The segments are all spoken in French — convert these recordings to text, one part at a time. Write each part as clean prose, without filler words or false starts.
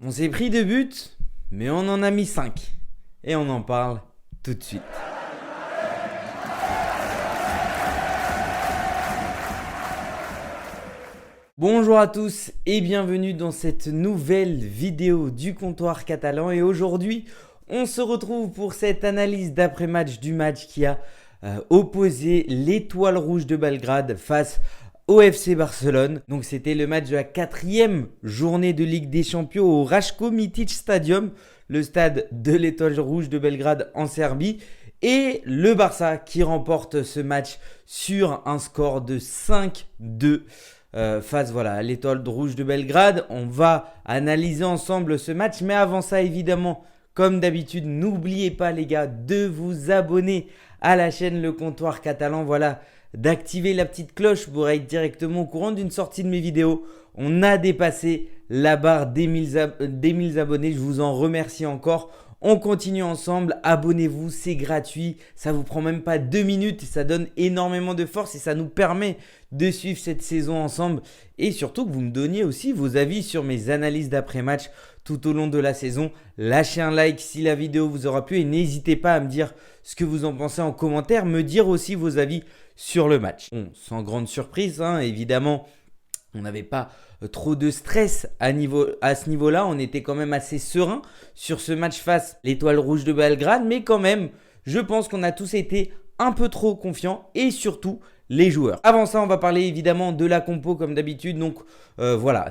On s'est pris 2 buts, mais on en a mis 5. Et on en parle tout de suite. Bonjour à tous et bienvenue dans cette nouvelle vidéo du comptoir catalan. Et aujourd'hui, on se retrouve pour cette analyse d'après-match du match qui a opposé l'Étoile Rouge de Belgrade face au FC Barcelone. Donc c'était le match de la 4e journée de Ligue des Champions au Ratko Mladić Stadium, le stade de l'Étoile Rouge de Belgrade en Serbie. Et le Barça qui remporte ce match sur un score de 5-2 face à l'Étoile Rouge de Belgrade. On va analyser ensemble ce match, mais avant ça évidemment, comme d'habitude, n'oubliez pas les gars de vous abonner à la chaîne Le Comptoir Catalan, d'activer la petite cloche pour être directement au courant d'une sortie de mes vidéos. On a dépassé la barre des 1000 abonnés, je vous en remercie encore. On continue ensemble, abonnez-vous, c'est gratuit, ça vous prend même pas 2 minutes, ça donne énormément de force et ça nous permet de suivre cette saison ensemble et surtout que vous me donniez aussi vos avis sur mes analyses d'après-match tout au long de la saison. Lâchez un like si la vidéo vous aura plu et n'hésitez pas à me dire ce que vous en pensez en commentaire, me dire aussi vos avis sur le match. Bon, sans grande surprise, évidemment, on n'avait pas trop de stress à ce niveau-là. On était quand même assez serein sur ce match face à l'Étoile Rouge de Belgrade. Mais quand même, je pense qu'on a tous été un peu trop confiants et surtout les joueurs. Avant ça, on va parler évidemment de la compo comme d'habitude. Donc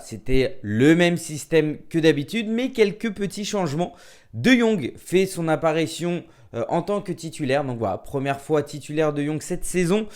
c'était le même système que d'habitude, mais quelques petits changements. De Jong fait son apparition en tant que titulaire. Donc voilà, première fois titulaire de Jong cette saison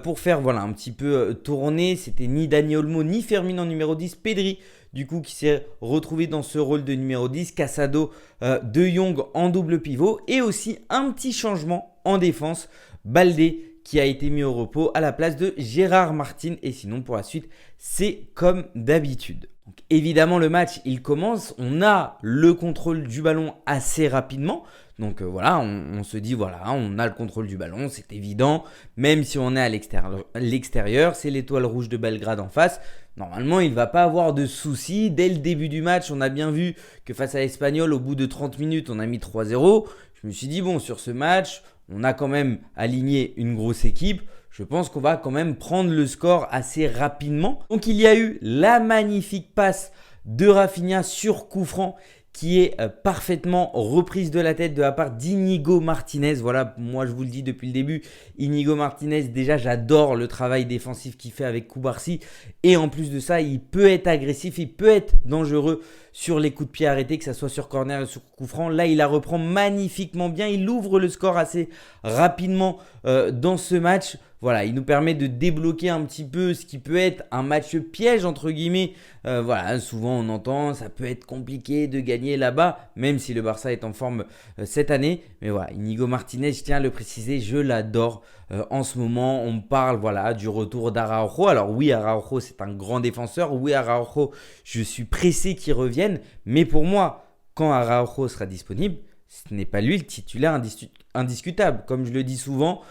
pour faire un petit peu tourner. C'était ni Dani Olmo ni Fermin en numéro 10, Pedri du coup qui s'est retrouvé dans ce rôle de numéro 10, Casado, De Jong en double pivot et aussi un petit changement en défense, Baldé qui a été mis au repos à la place de Gérard Martin et sinon pour la suite c'est comme d'habitude. Donc, évidemment le match il commence, on a le contrôle du ballon assez rapidement. Donc on se dit on a le contrôle du ballon, c'est évident, même si on est à l'extérieur, c'est l'Étoile Rouge de Belgrade en face. Normalement, il ne va pas avoir de soucis. Dès le début du match, on a bien vu que face à l'Espagnol, au bout de 30 minutes, on a mis 3-0. Je me suis dit, sur ce match, on a quand même aligné une grosse équipe. Je pense qu'on va quand même prendre le score assez rapidement. Donc, il y a eu la magnifique passe de Rafinha sur coup franc qui est parfaitement reprise de la tête de la part d'Inigo Martinez. Voilà, moi je vous le dis depuis le début, Inigo Martinez, déjà j'adore le travail défensif qu'il fait avec Cubarsí. Et en plus de ça, il peut être agressif, il peut être dangereux sur les coups de pied arrêtés, que ce soit sur corner ou sur coup franc. Là, il la reprend magnifiquement bien, il ouvre le score assez rapidement dans ce match. Voilà, il nous permet de débloquer un petit peu ce qui peut être un match piège entre guillemets. Souvent on entend ça peut être compliqué de gagner là-bas, même si le Barça est en forme cette année. Mais voilà, Inigo Martinez, je tiens à le préciser, je l'adore. En ce moment, on parle du retour d'Araujo. Alors oui, Araujo c'est un grand défenseur. Oui, Araujo, je suis pressé qu'il revienne. Mais pour moi, quand Araujo sera disponible, ce n'est pas lui le titulaire indiscutable. Comme je le dis souvent,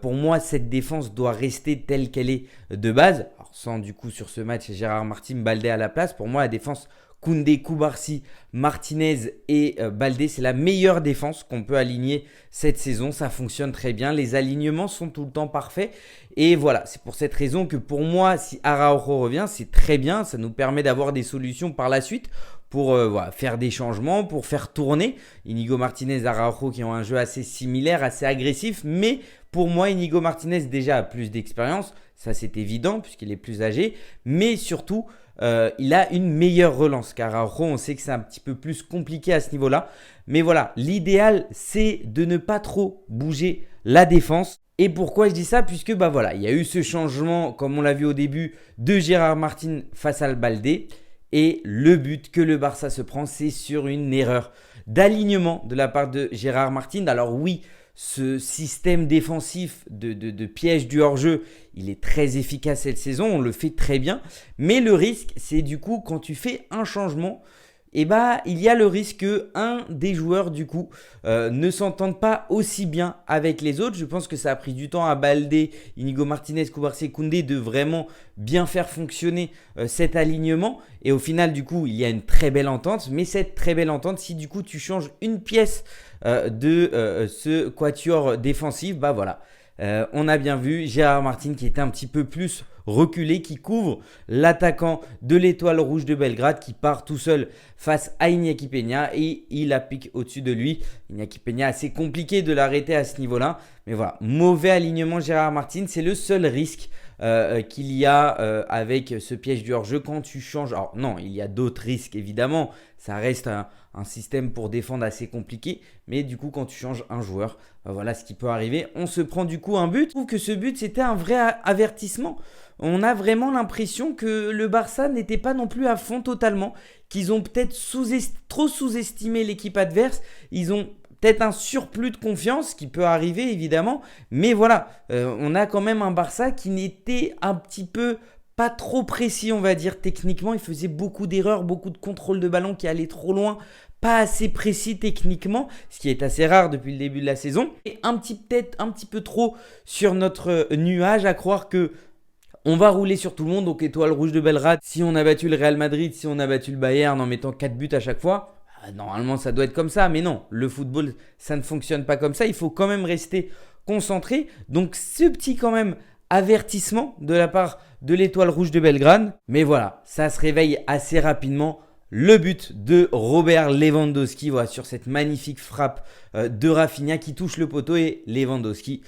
pour moi, cette défense doit rester telle qu'elle est de base. Alors, sans du coup sur ce match Gérard Martin, Baldé à la place. Pour moi, la défense Koundé, Cubarsí, Martinez et Baldé, c'est la meilleure défense qu'on peut aligner cette saison. Ça fonctionne très bien. Les alignements sont tout le temps parfaits. Et voilà, c'est pour cette raison que pour moi, si Araujo revient, c'est très bien. Ça nous permet d'avoir des solutions par la suite pour faire des changements, pour faire tourner. Inigo Martinez et Araujo qui ont un jeu assez similaire, assez agressif. Mais pour moi, Inigo Martinez déjà a plus d'expérience. Ça, c'est évident puisqu'il est plus âgé. Mais surtout, il a une meilleure relance. Car Araujo, on sait que c'est un petit peu plus compliqué à ce niveau-là. Mais voilà, l'idéal, c'est de ne pas trop bouger la défense. Et pourquoi je dis ça? Puisque il y a eu ce changement, comme on l'a vu au début, de Gérard Martin face à Baldé. Et le but que le Barça se prend, c'est sur une erreur d'alignement de la part de Gérard Martin. Alors oui, ce système défensif de piège du hors-jeu, il est très efficace cette saison, on le fait très bien. Mais le risque, c'est du coup quand tu fais un changement, et bah il y a le risque que un des joueurs du coup ne s'entende pas aussi bien avec les autres. Je pense que ça a pris du temps à Baldé, Inigo Martinez, Koubarsi, Koundé de vraiment bien faire fonctionner cet alignement. Et au final du coup il y a une très belle entente. Mais cette très belle entente, si du coup tu changes une pièce de ce quatuor défensif, bah voilà. On a bien vu Gérard Martin qui était un petit peu plus reculé, qui couvre l'attaquant de l'Étoile Rouge de Belgrade qui part tout seul face à Iñaki Peña et il applique au-dessus de lui. Iñaki Peña, assez compliqué de l'arrêter à ce niveau-là. Mais voilà, mauvais alignement Gérard Martin, c'est le seul risque qu'il y a avec ce piège du hors-jeu quand tu changes. Alors non, il y a d'autres risques évidemment, ça reste un système pour défendre assez compliqué, mais du coup quand tu changes un joueur, voilà ce qui peut arriver. On se prend du coup un but. Je trouve que ce but c'était un vrai avertissement. On a vraiment l'impression que le Barça n'était pas non plus à fond totalement, qu'ils ont peut-être trop sous-estimé l'équipe adverse. Ils ont peut-être un surplus de confiance qui peut arriver évidemment, mais voilà, on a quand même un Barça qui n'était un petit peu pas trop précis, on va dire techniquement. Il faisait beaucoup d'erreurs, beaucoup de contrôle de ballon qui allaient trop loin, pas assez précis techniquement, ce qui est assez rare depuis le début de la saison, et peut-être un petit peu trop sur notre nuage à croire que on va rouler sur tout le monde. Donc Étoile Rouge de Belgrade, si on a battu le Real Madrid, si on a battu le Bayern en mettant 4 buts à chaque fois, normalement ça doit être comme ça. Mais non, le football ça ne fonctionne pas comme ça. Il faut quand même rester concentré. Donc ce petit quand même avertissement de la part de l'Étoile Rouge de Belgrade. Mais voilà, ça se réveille assez rapidement. Le but de Robert Lewandowski, voilà, sur cette magnifique frappe de Rafinha qui touche le poteau, et Lewandowski,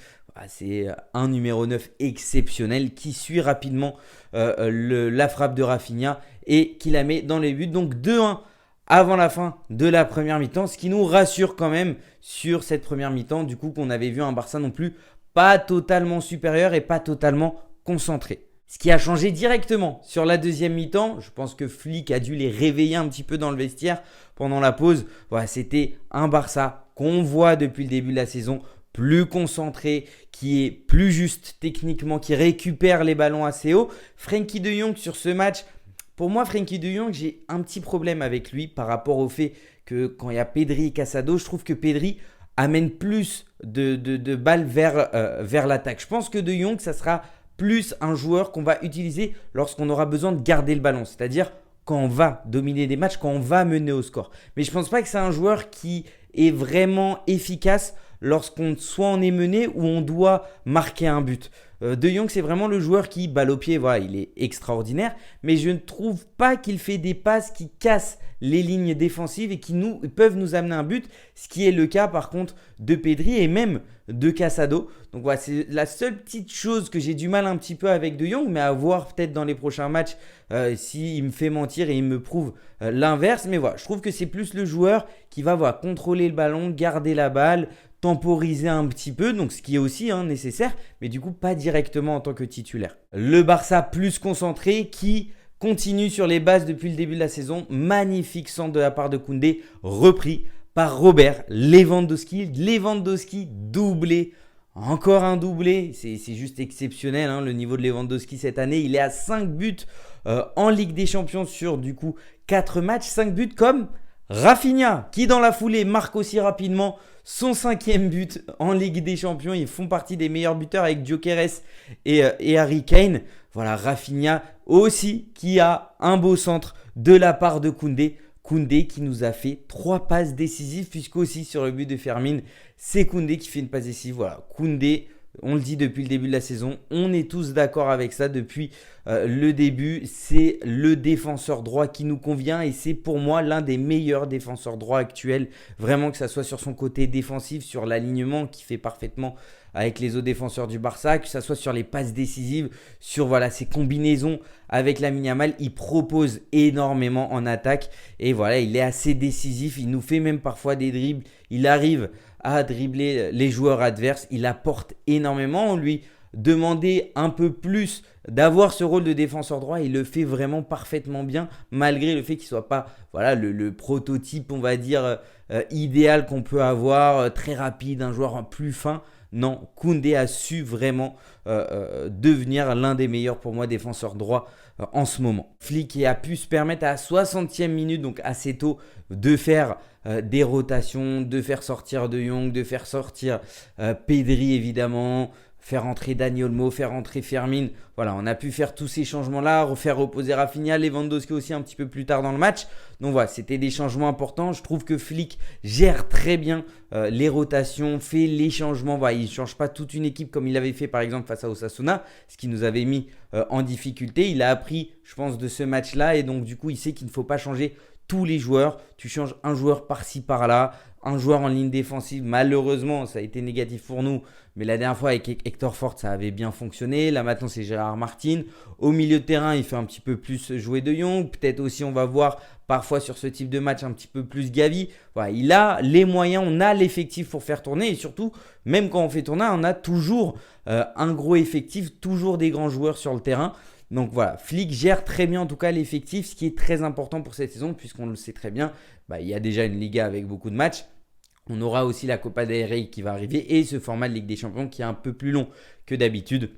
c'est un numéro 9 exceptionnel qui suit rapidement la frappe de Rafinha et qui la met dans les buts. Donc 2-1 avant la fin de la première mi-temps, ce qui nous rassure quand même sur cette première mi-temps, du coup qu'on avait vu un Barça non plus pas totalement supérieur et pas totalement concentré. Ce qui a changé directement sur la deuxième mi-temps, je pense que Flick a dû les réveiller un petit peu dans le vestiaire pendant la pause. Voilà, c'était un Barça qu'on voit depuis le début de la saison, plus concentré, qui est plus juste techniquement, qui récupère les ballons assez haut. Frenkie de Jong sur ce match, pour moi Frenkie de Jong, j'ai un petit problème avec lui par rapport au fait que quand il y a Pedri et Casado, je trouve que Pedri amène plus de balles vers l'attaque. Je pense que de Jong, ça sera plus un joueur qu'on va utiliser lorsqu'on aura besoin de garder le ballon, c'est-à-dire quand on va dominer des matchs, quand on va mener au score. Mais je ne pense pas que c'est un joueur qui est vraiment efficace lorsqu'on soit on est mené ou on doit marquer un but. De Jong, c'est vraiment le joueur qui, balle au pied, voilà, il est extraordinaire, mais je ne trouve pas qu'il fait des passes qui cassent les lignes défensives et qui peuvent nous amener un but, ce qui est le cas par contre de Pedri et même de Casado. Donc voilà, c'est la seule petite chose que j'ai du mal un petit peu avec De Jong, mais à voir peut-être dans les prochains matchs s'il me fait mentir et il me prouve l'inverse. Mais voilà, je trouve que c'est plus le joueur qui va contrôler le ballon, garder la balle, temporiser un petit peu, donc ce qui est aussi nécessaire, mais du coup pas directement en tant que titulaire. Le Barça plus concentré qui continue sur les bases depuis le début de la saison. Magnifique centre de la part de Koundé, repris par Robert Lewandowski. Lewandowski doublé, encore un doublé, c'est juste exceptionnel le niveau de Lewandowski cette année. Il est à 5 buts en Ligue des Champions sur du coup 4 matchs, 5 buts comme Rafinha qui dans la foulée marque aussi rapidement son 5e but en Ligue des Champions. Ils font partie des meilleurs buteurs avec Gyökeres et Harry Kane. Voilà, Rafinha aussi qui a un beau centre de la part de Koundé. Koundé qui nous a fait 3 passes décisives, puisque aussi sur le but de Fermin, c'est Koundé qui fait une passe décisive. Voilà, Koundé, on le dit depuis le début de la saison, on est tous d'accord avec ça depuis le début. C'est le défenseur droit qui nous convient et c'est pour moi l'un des meilleurs défenseurs droits actuels. Vraiment, que ça soit sur son côté défensif, sur l'alignement qui fait parfaitement avec les autres défenseurs du Barça, que ça soit sur les passes décisives, sur ses combinaisons avec Lamine Yamal. Il propose énormément en attaque et voilà, il est assez décisif. Il nous fait même parfois des dribbles. Il arrive à dribbler les joueurs adverses. Il apporte énormément. On lui demandait un peu plus d'avoir ce rôle de défenseur droit. Il le fait vraiment parfaitement bien, malgré le fait qu'il ne soit pas le prototype, on va dire, idéal qu'on peut avoir, très rapide, un joueur plus fin. Non, Koundé a su vraiment devenir l'un des meilleurs pour moi défenseurs droits en ce moment. Flick a pu se permettre à la 60e minute, donc assez tôt, de faire des rotations, de faire sortir De Jong, de faire sortir Pedri évidemment, faire entrer Dani Olmo, faire entrer Fermin. Voilà, on a pu faire tous ces changements-là, refaire reposer Rafinha, Lewandowski aussi un petit peu plus tard dans le match. Donc voilà, c'était des changements importants. Je trouve que Flick gère très bien les rotations, fait les changements. Voilà, il ne change pas toute une équipe comme il avait fait par exemple face à Osasuna, ce qui nous avait mis en difficulté. Il a appris, je pense, de ce match-là et donc du coup, il sait qu'il ne faut pas changer tous les joueurs. Tu changes un joueur par-ci par-là, un joueur en ligne défensive. Malheureusement, ça a été négatif pour nous. Mais la dernière fois avec Hector Fort, ça avait bien fonctionné. Là maintenant, c'est Gérard Martin. Au milieu de terrain, il fait un petit peu plus jouer De Jong. Peut-être aussi, on va voir parfois sur ce type de match un petit peu plus Gavi. Voilà, il a les moyens, on a l'effectif pour faire tourner. Et surtout, même quand on fait tourner, on a toujours un gros effectif, toujours des grands joueurs sur le terrain. Donc voilà, Flick gère très bien en tout cas l'effectif, ce qui est très important pour cette saison puisqu'on le sait très bien, il y a déjà une Liga avec beaucoup de matchs. On aura aussi la Copa del Rey qui va arriver et ce format de Ligue des Champions qui est un peu plus long que d'habitude.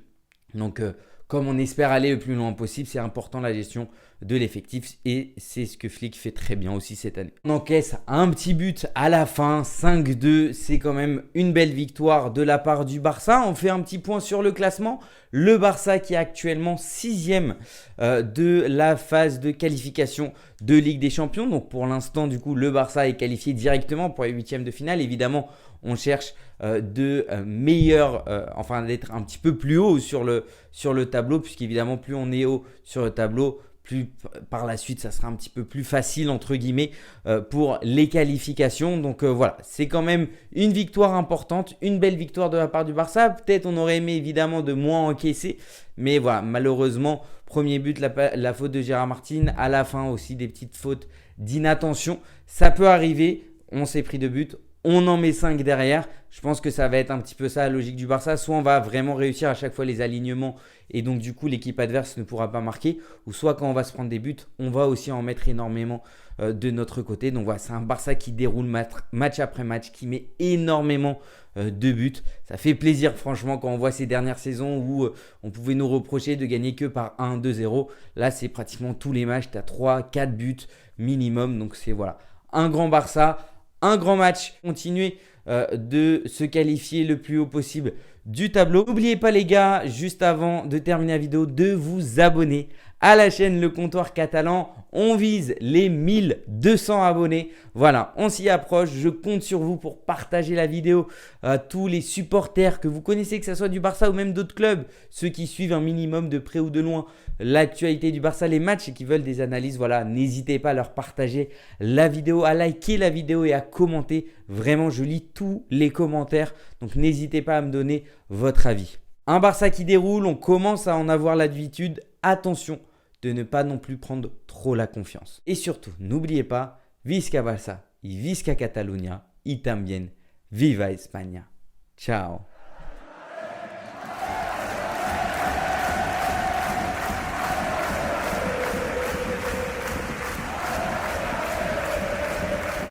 Donc comme on espère aller le plus loin possible, c'est important la gestion de l'effectif et c'est ce que Flick fait très bien aussi cette année. On encaisse un petit but à la fin, 5-2, c'est quand même une belle victoire de la part du Barça. On fait un petit point sur le classement. Le Barça qui est actuellement 6e de la phase de qualification de Ligue des Champions. Donc pour l'instant, du coup, le Barça est qualifié directement pour les 8e de finale. Évidemment, on cherche d'être un petit peu plus haut sur le tableau, puisqu'évidemment, plus on est haut sur le tableau, plus par la suite, ça sera un petit peu plus facile, entre guillemets, pour les qualifications. Donc voilà, c'est quand même une victoire importante, une belle victoire de la part du Barça. Peut-être on aurait aimé évidemment de moins encaisser, mais voilà, malheureusement, premier but, la faute de Gérard Martin. À la fin aussi, des petites fautes d'inattention. Ça peut arriver, on s'est pris 2 buts. On en met 5 derrière. Je pense que ça va être un petit peu ça la logique du Barça. Soit on va vraiment réussir à chaque fois les alignements et donc du coup l'équipe adverse ne pourra pas marquer. Ou soit quand on va se prendre des buts, on va aussi en mettre énormément de notre côté. Donc voilà, c'est un Barça qui déroule match après match, qui met énormément de buts. Ça fait plaisir franchement quand on voit ces dernières saisons où on pouvait nous reprocher de gagner que par 1-2-0. Là c'est pratiquement tous les matchs, tu as 3-4 buts minimum. Donc c'est voilà, un grand Barça. Un grand match, continuez de se qualifier le plus haut possible du tableau. N'oubliez pas les gars, juste avant de terminer la vidéo, de vous abonner à la chaîne Le Comptoir Catalan. On vise les 1200 abonnés. Voilà, on s'y approche. Je compte sur vous pour partager la vidéo à tous les supporters que vous connaissez, que ce soit du Barça ou même d'autres clubs. Ceux qui suivent un minimum de près ou de loin l'actualité du Barça, les matchs et qui veulent des analyses. Voilà, n'hésitez pas à leur partager la vidéo, à liker la vidéo et à commenter. Vraiment, je lis tous les commentaires. Donc, n'hésitez pas à me donner votre avis. Un Barça qui déroule, on commence à en avoir l'habitude. Attention de ne pas non plus prendre trop la confiance. Et surtout, n'oubliez pas, Visca Barça y Visca Catalunya y también Viva España. Ciao.